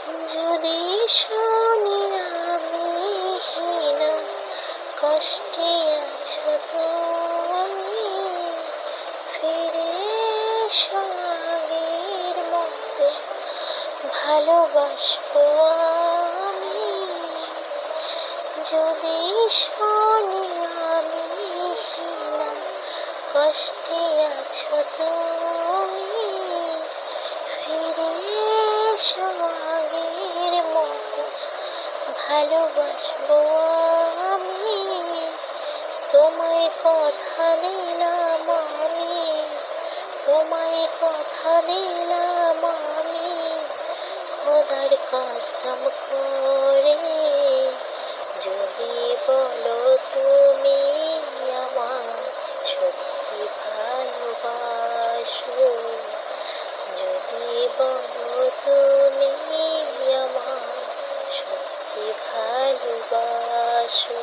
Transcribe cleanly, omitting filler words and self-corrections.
যদি শুনি আমি হীনা, কষ্টে আছো তুমি, ফিরে এসো আগের মতো, ভালোবাসবো আমি। যদি শুনি আমি হীনা, কষ্টে আছো তুমি, ফিরে এসো আগের মতো, ভালোবাসবো আমি। তোমায় কথা দিলাম আমি, তোমায় কথা দিলাম আমি, খোদার কসম করে। যদি বলো তুমি আমার সত্যি ভালোবাসো, যদি বলো তুমি আমার সত্যি ভালোবাসো।